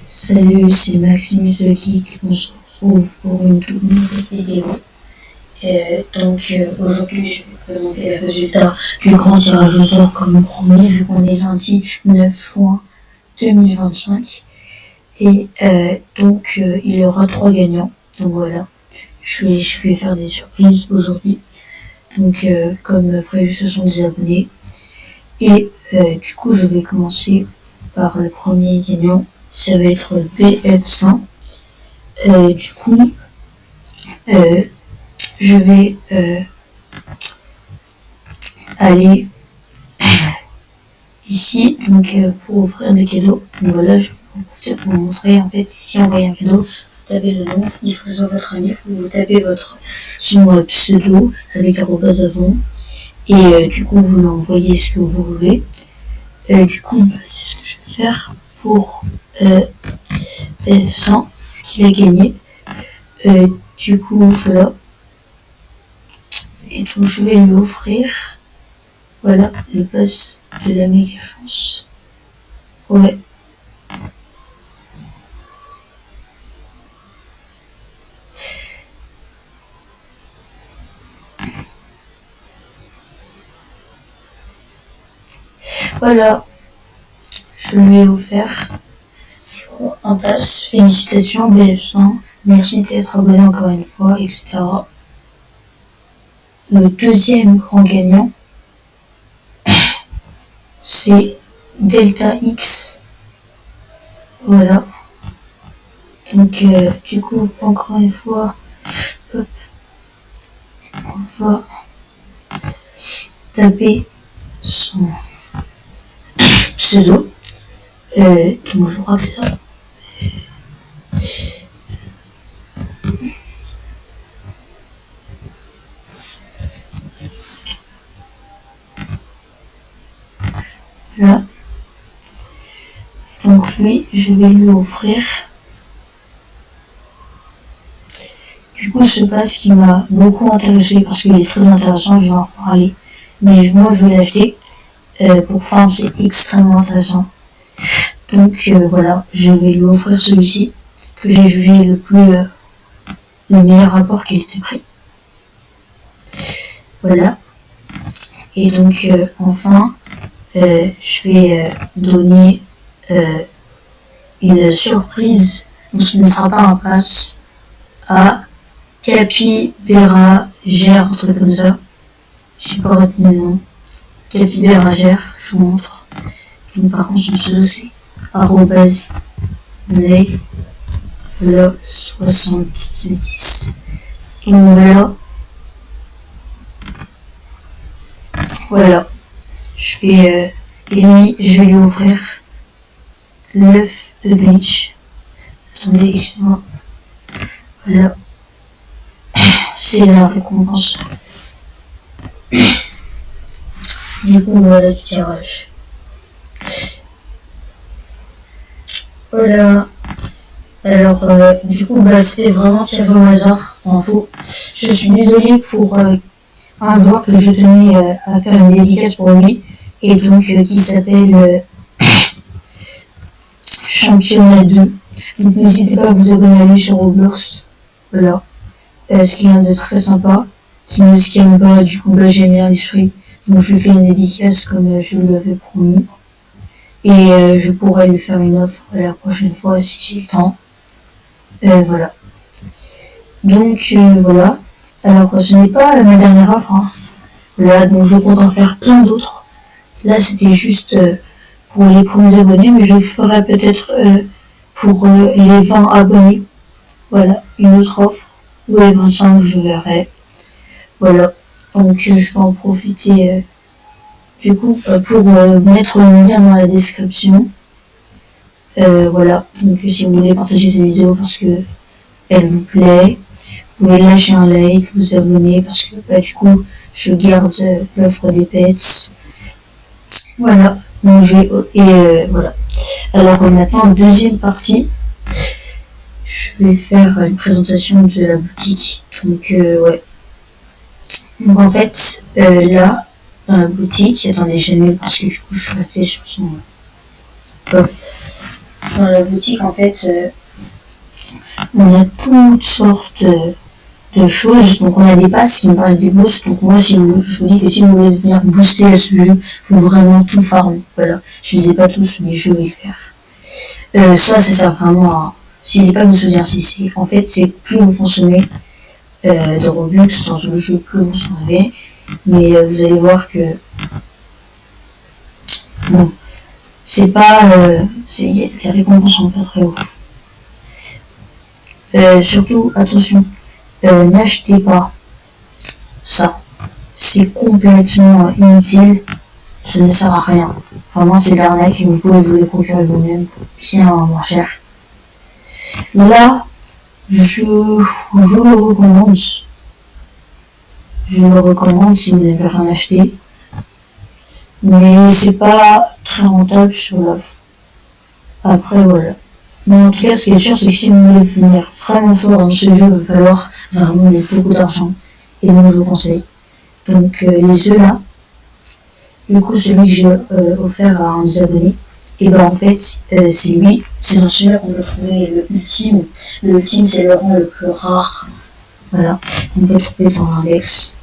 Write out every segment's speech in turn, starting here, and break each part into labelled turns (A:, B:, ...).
A: Salut, c'est Maximus de Geek. On se retrouve pour une toute nouvelle vidéo. Aujourd'hui, je vais présenter les résultats du grand tirage au sort comme promis, vu qu'on est lundi 9 juin 2025. Il y aura 3 gagnants. Donc voilà, je vais faire des surprises aujourd'hui. Comme prévu, ce sont des abonnés. Je vais commencer par le premier gagnant. Ça va être BF100. Je vais aller ici pour offrir des cadeaux. Donc voilà, je vais en profiter pour vous montrer. En fait, ici, envoyer un cadeau, vous tapez le nom, il faut sur votre ami, vous tapez votre pseudo avec arrobase avant. Vous l'envoyez ce que vous voulez. C'est ce que je vais faire pour BF100 qui va gagner. Voilà. Et donc, je vais lui offrir, voilà, le pass de la méga chance. Ouais. Voilà. Je lui ai offert un pass. Félicitations, BF100. Merci d'être abonné encore une fois, etc. Le deuxième grand gagnant, c'est Delta X. Voilà. Encore une fois, hop, on va taper son pseudo. Je crois que c'est ça. Là. Donc lui, je vais lui offrir. Ce pass qui m'a beaucoup intéressé parce qu'il est très intéressant, je vais en reparler. Mais moi, je vais l'acheter. Pour Farm, c'est extrêmement intéressant. Voilà, je vais lui offrir celui-ci que j'ai jugé le meilleur rapport qualité-prix. Voilà. Et enfin, je vais donner une surprise. Donc ce ne sera pas un pass à Capybara Gère, un truc comme ça. Je sais pas retenu le nom. Capybara Gère, je vous montre. Donc par contre son pseudo c'est arrobase nail 70. Donc voilà. Je vais lui offrir l'œuf de glitch. Attendez, excusez-moi. Voilà. C'est la récompense. Voilà du tirage. Voilà. Alors, c'était vraiment tiré au hasard, en faux. Je suis désolée pour un joueur que je tenais à faire une dédicace pour lui, et qui s'appelle Championnat 2. Donc n'hésitez pas à vous abonner à lui sur Roblox. Voilà. Ce qui est de très sympa, qui ne scamme pas, j'aime bien l'esprit. Donc je lui fais une dédicace comme je lui avais promis. Et je pourrais lui faire une offre la prochaine fois si j'ai le temps. Voilà. Voilà. Alors ce n'est pas ma dernière offre. Hein. Là, donc je compte en faire plein d'autres. Là c'était juste pour les premiers abonnés, mais je ferai peut-être pour les 20 abonnés. Voilà, une autre offre. Ou les 25, je verrai. Voilà. Donc je vais en profiter pour mettre le lien dans la description. Voilà. Donc si vous voulez partager cette vidéo parce que elle vous plaît, vous pouvez lâcher un like, vous abonner parce que je garde l'offre des pets. Voilà. Voilà. Alors maintenant, deuxième partie, je vais faire une présentation de la boutique. Ouais. Donc en fait, là, dans la boutique, attendez, j'annule parce que je suis restée sur son... dans la boutique, en fait, on a toutes sortes de choses. Donc on a des passes qui me parlent des boosts. Donc moi, je vous dis que si vous voulez venir booster à ce jeu, il faut vraiment tout farmer. Voilà, je les ai pas tous, mais je vais les faire. Ça sert vraiment à... Si les packs de soutien, en fait, c'est plus vous consommez de Robux dans le jeu, plus vous en avez. Mais vous allez voir que... Bon, c'est pas... les récompenses sont pas très ouf. Surtout, attention, n'achetez pas ça. C'est complètement inutile. Ça ne sert à rien. Vraiment, c'est de l'arnaque et vous pouvez vous les procurer vous-même bien moins cher. Là, je le recommande. Je le recommande si vous n'avez rien acheté. Mais c'est pas très rentable sur l'offre. Après, voilà. Mais en tout cas, ce qui est sûr, c'est que si vous voulez venir vraiment fort dans ce jeu, il va falloir vraiment mettre beaucoup d'argent. Et moi, je vous conseille. Donc, les œufs là, du coup, celui que j'ai offert à un des abonnés, et ben en fait, c'est lui. C'est dans celui-là qu'on peut trouver le ultime. Le ultime, c'est le rang le plus rare. Voilà. On peut trouver dans l'index.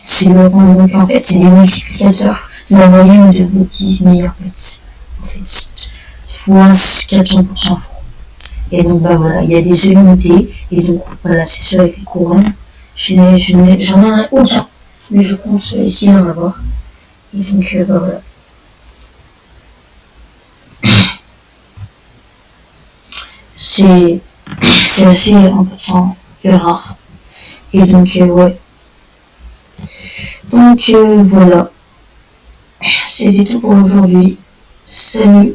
A: C'est le rang. Donc, en fait, c'est des multiplicateurs de la moyenne de vos 10 meilleurs pets. En fait, fois 400%. Et donc, bah voilà, il y a des œufs limités. Et donc, voilà, c'est ceux avec les couronnes. J'en ai aucun. Mais je compte essayer d'en avoir. Et donc, bah voilà. C'est assez important et rare. Et donc, ouais. Donc, voilà. C'était tout pour aujourd'hui. Salut.